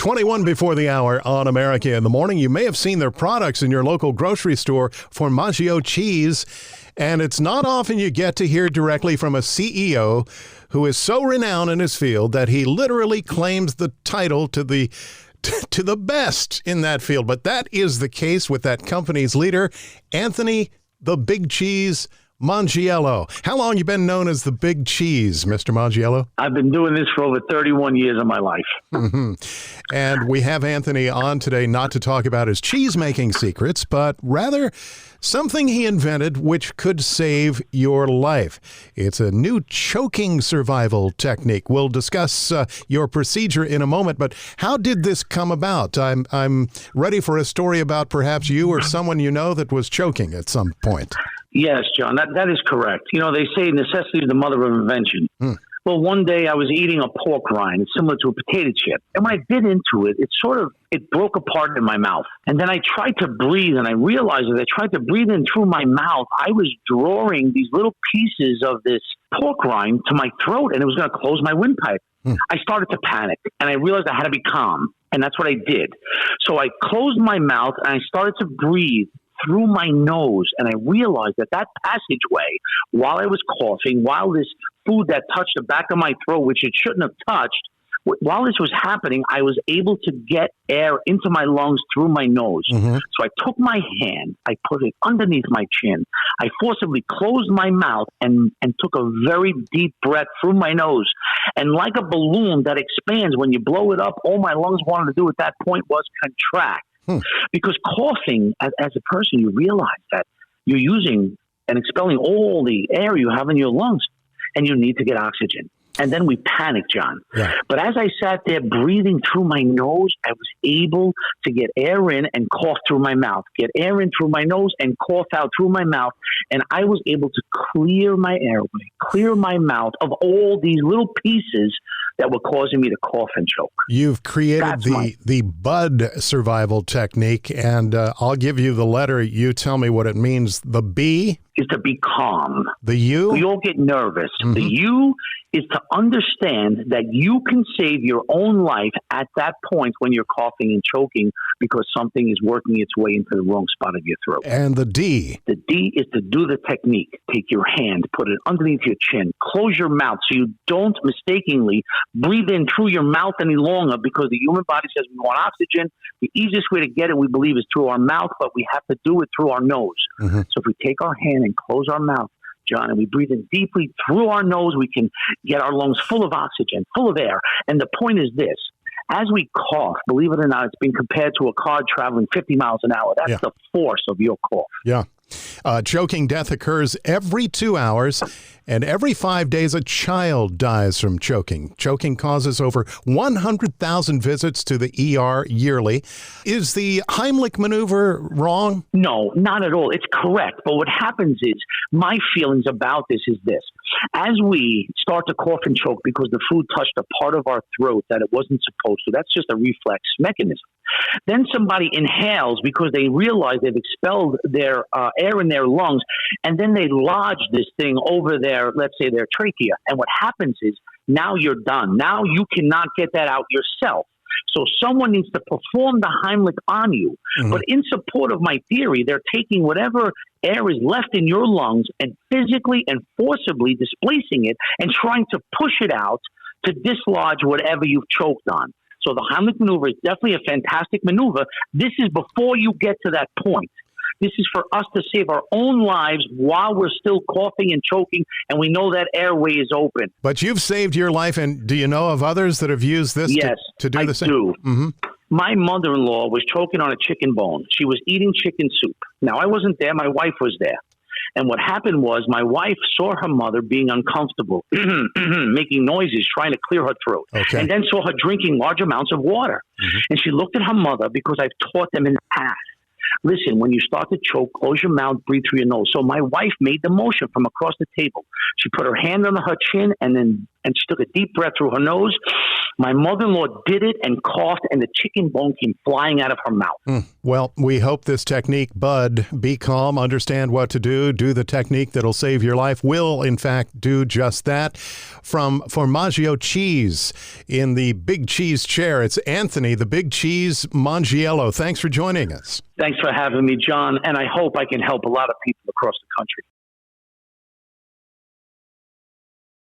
21 before the hour on America in the Morning. You may have seen their products in your local grocery store, Formaggio cheese. And it's not often you get to hear directly from a CEO who is so renowned in his field that he literally claims the title to the best in that field. But that is the case with that company's leader, Anthony the Big Cheese Mongiello. How long you been known as the Big Cheese, Mr. Mongiello? I've been doing this for over 31 years of my life. Mm-hmm. And we have Anthony on today not to talk about his cheese-making secrets, but rather something he invented which could save your life. It's a new choking survival technique. We'll discuss your procedure in a moment, but how did this come about? I'm ready for a story about perhaps you or someone you know that was choking at some point. Yes, John, that is correct. You know, they say necessity is the mother of invention. Well, one day I was eating a pork rind, similar to a potato chip. And when I bit into it, it broke apart in my mouth. And then I tried to breathe, and I realized as I tried to breathe in through my mouth, I was drawing these little pieces of this pork rind to my throat, and it was going to close my windpipe. I started to panic, and I realized I had to be calm. And that's what I did. So I closed my mouth, and I started to breathe through my nose, and I realized that passageway, while I was coughing, while this food that touched the back of my throat, which it shouldn't have touched, while this was happening, I was able to get air into my lungs through my nose. So I took my hand, I put it underneath my chin, I forcibly closed my mouth and took a very deep breath through my nose. And like a balloon that expands when you blow it up, all my lungs wanted to do at that point was contract. Because coughing, as a person, you realize that you're using and expelling all the air you have in your lungs, and you need to get oxygen. And then we panic, John. Yeah. But as I sat there breathing through my nose, I was able to get air in and cough through my mouth, get air in through my nose and cough out through my mouth. And I was able to clear my airway, clear my mouth of all these little pieces that were causing me to cough and choke. You've created the B.U.D survival technique, and I'll give you the letter. You tell me what it means. The B is to be calm. The U? We all get nervous. The U is to understand that you can save your own life at that point when you're coughing and choking because something is working its way into the wrong spot of your throat. And the D? The D is to do the technique. Take your hand, put it underneath your chin, close your mouth so you don't mistakenly breathe in through your mouth any longer because the human body says we want oxygen. The easiest way to get it, we believe, is through our mouth, but we have to do it through our nose. So if we take our hand and close our mouth, John, and we breathe in deeply through our nose, we can get our lungs full of oxygen, full of air. And the point is this. As we cough, believe it or not, it's been compared to a car traveling 50 miles an hour. That's the force of your cough. Yeah. Choking death occurs every 2 hours, and every 5 days a child dies from choking. Choking causes over 100,000 visits to the ER yearly. Is the Heimlich maneuver wrong? No, not at all. It's correct. But what happens is, my feelings about this is this. As we start to cough and choke because the food touched a part of our throat that it wasn't supposed to, that's just a reflex mechanism. Then somebody inhales because they realize they've expelled their air in their lungs, and then they lodge this thing over their, let's say, their trachea. And what happens is now you're done. Now you cannot get that out yourself. So someone needs to perform the Heimlich on you. But in support of my theory, they're taking whatever air is left in your lungs and physically and forcibly displacing it and trying to push it out to dislodge whatever you've choked on. So the Heimlich maneuver is definitely a fantastic maneuver. This is before you get to that point. This is for us to save our own lives while we're still coughing and choking, and we know that airway is open. But you've saved your life, and do you know of others that have used this to do the same? Yes, I do. My mother-in-law was choking on a chicken bone. She was eating chicken soup. Now, I wasn't there. My wife was there. And what happened was my wife saw her mother being uncomfortable, making noises, trying to clear her throat, and then saw her drinking large amounts of water. And she looked at her mother because I've taught them in the past. Listen, when you start to choke, close your mouth, breathe through your nose. So my wife made the motion from across the table. She put her hand on her chin and and she took a deep breath through her nose. My mother-in-law did it and coughed, and the chicken bone came flying out of her mouth. Well, we hope this technique, Bud, be calm, understand what to do the technique that'll save your life, will, in fact, do just that. From Formaggio Cheese in the Big Cheese chair, it's Anthony, the Big Cheese Mongiello. Thanks for joining us. Thanks for having me, John, and I hope I can help a lot of people across the country.